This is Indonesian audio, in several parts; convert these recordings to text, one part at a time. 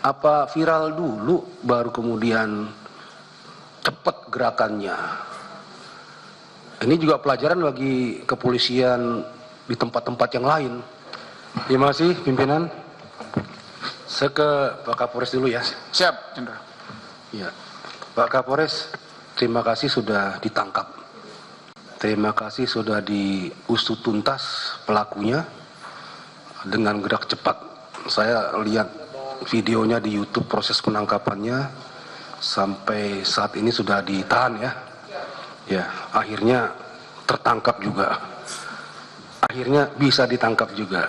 Apa viral dulu baru kemudian cepat gerakannya? Ini juga pelajaran bagi kepolisian di tempat-tempat yang lain. Terima kasih pimpinan. Saya ke Pak Kapolres dulu ya. Siap, Jenderal. Ya, Pak Kapolres, terima kasih sudah ditangkap. Terima kasih sudah diusut tuntas pelakunya dengan gerak cepat. Saya lihat videonya di YouTube proses penangkapannya sampai saat ini sudah ditahan ya. Ya, akhirnya tertangkap juga. Akhirnya bisa ditangkap juga.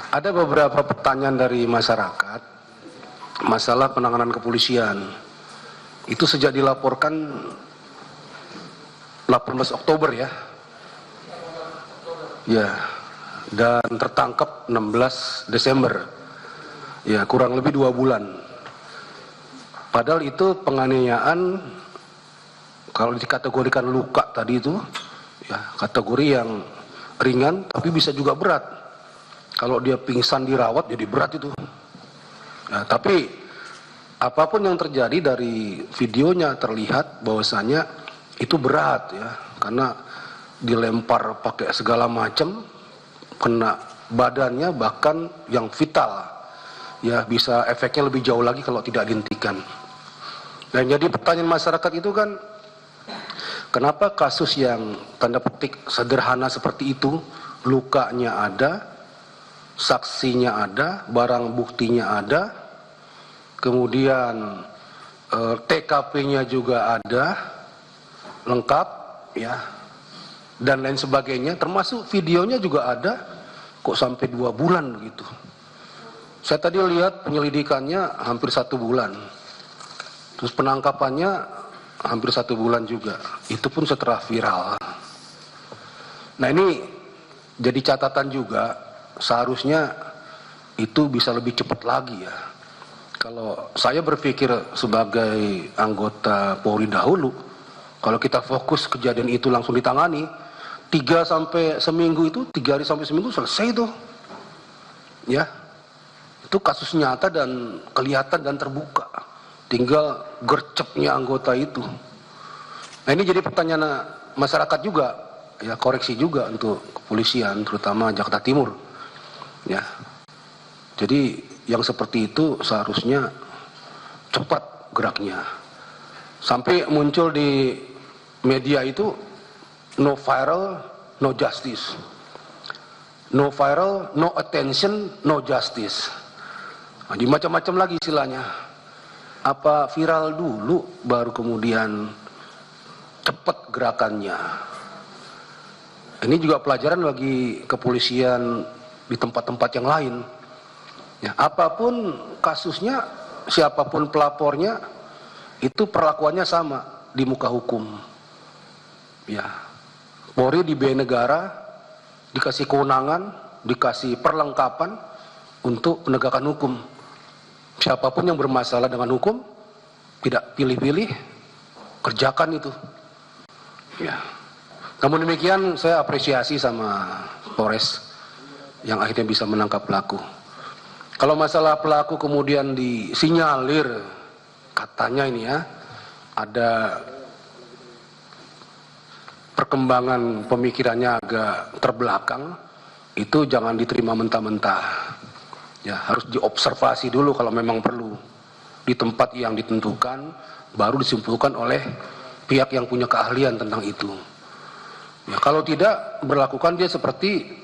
Ada beberapa pertanyaan dari masyarakat masalah penanganan kepolisian. Itu sejak dilaporkan 18 Oktober ya. Ya, dan tertangkap 16 Desember. Ya, kurang lebih 2 bulan. Padahal itu penganiayaan kalau dikategorikan luka tadi itu ya kategori yang ringan tapi bisa juga berat. Kalau dia pingsan dirawat jadi berat itu. Ya, tapi apapun yang terjadi dari videonya terlihat bahwasanya itu berat ya, karena dilempar pakai segala macam, kena badannya bahkan yang vital. Ya, bisa efeknya lebih jauh lagi kalau tidak dihentikan. Dan jadi pertanyaan masyarakat itu kan, kenapa kasus yang tanda petik sederhana seperti itu, lukanya ada, saksinya ada, barang buktinya ada, kemudian TKP-nya juga ada, lengkap, ya, dan lain sebagainya, termasuk videonya juga ada, kok sampai 2 bulan begitu. Saya tadi lihat penyelidikannya hampir 1 bulan, terus penangkapannya hampir 1 bulan juga, itu pun setelah viral. Nah ini jadi catatan juga, seharusnya itu bisa lebih cepat lagi ya. Kalau saya berpikir sebagai anggota Polri dahulu, kalau kita fokus kejadian itu langsung ditangani, 3 sampai seminggu itu, 3 hari sampai seminggu selesai itu. Ya, itu kasus nyata dan kelihatan dan terbuka. Tinggal gercepnya anggota itu. Nah ini jadi pertanyaan masyarakat juga, ya koreksi juga untuk kepolisian, terutama Jakarta Timur. Ya, jadi yang seperti itu seharusnya cepat geraknya. Sampai muncul di media itu no viral, no justice. No viral, no attention, no justice. Nah, di macam-macam lagi istilahnya. Apa viral dulu baru kemudian cepat gerakannya? Ini juga pelajaran bagi kepolisian di tempat-tempat yang lain. Ya, apapun kasusnya, siapapun pelapornya, itu perlakuannya sama di muka hukum. Ya, Polri diberi negara, dikasih kewenangan, dikasih perlengkapan untuk penegakan hukum. Siapapun yang bermasalah dengan hukum, tidak pilih-pilih, kerjakan itu. Ya. Namun demikian saya apresiasi sama Polres yang akhirnya bisa menangkap pelaku. Kalau masalah pelaku kemudian disinyalir, katanya ini ya, ada perkembangan pemikirannya agak terbelakang, itu jangan diterima mentah-mentah. Ya, harus diobservasi dulu kalau memang perlu. Di tempat yang ditentukan, baru disimpulkan oleh pihak yang punya keahlian tentang itu. Ya, kalau tidak, berlakukan dia seperti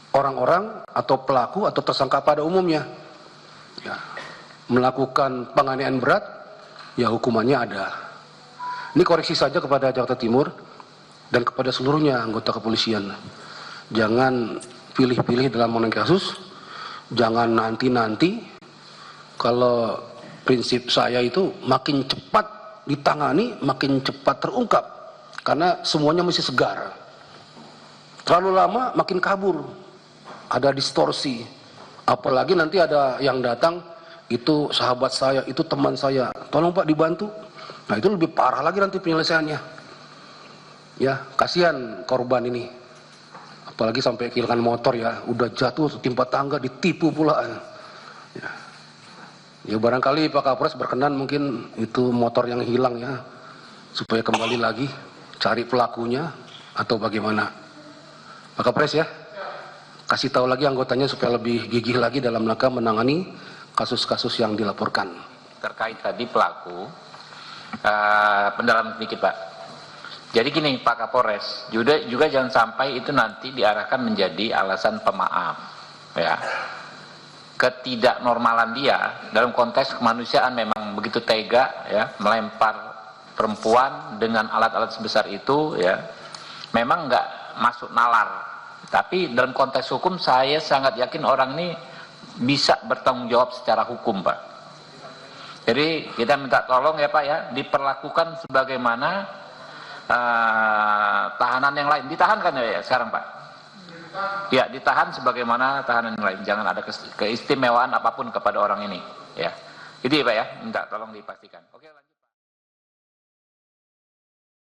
orang-orang atau pelaku atau tersangka pada umumnya. Ya, melakukan penganiayaan berat, ya hukumannya ada. Ini koreksi saja kepada Jakarta Timur dan kepada seluruhnya anggota kepolisian. Jangan pilih-pilih dalam menangani kasus, jangan nanti-nanti. Kalau prinsip saya itu makin cepat ditangani, makin cepat terungkap, karena semuanya masih segar. Terlalu lama makin kabur, ada distorsi. Apalagi nanti ada yang datang, itu sahabat saya, itu teman saya, tolong Pak dibantu. Nah itu lebih parah lagi nanti penyelesaiannya. Ya, kasihan korban ini. Apalagi sampai kehilangan motor ya, udah jatuh timpa tangga, ditipu pula. Ya barangkali Pak Kapolres berkenan mungkin itu motor yang hilang ya, supaya kembali lagi cari pelakunya atau bagaimana. Pak Kapolres ya, kasih tahu lagi anggotanya supaya lebih gigih lagi dalam rangka menangani kasus-kasus yang dilaporkan. Terkait tadi pelaku, pendalaman sedikit Pak. Jadi gini Pak Kapolres, juga jangan sampai itu nanti diarahkan menjadi alasan pemaaf, ya. Ketidaknormalan dia dalam konteks kemanusiaan memang begitu tega, ya, melempar perempuan dengan alat-alat sebesar itu, ya, memang nggak masuk nalar. Tapi dalam konteks hukum saya sangat yakin orang ini bisa bertanggung jawab secara hukum, Pak. Jadi kita minta tolong ya Pak ya, diperlakukan sebagaimana tahanan yang lain. Ditahan kan ya sekarang Pak? Ya, ditahan sebagaimana tahanan yang lain. Jangan ada keistimewaan apapun kepada orang ini. Ya, itu ya Pak ya. Minta tolong dipastikan. Oke, lanjut.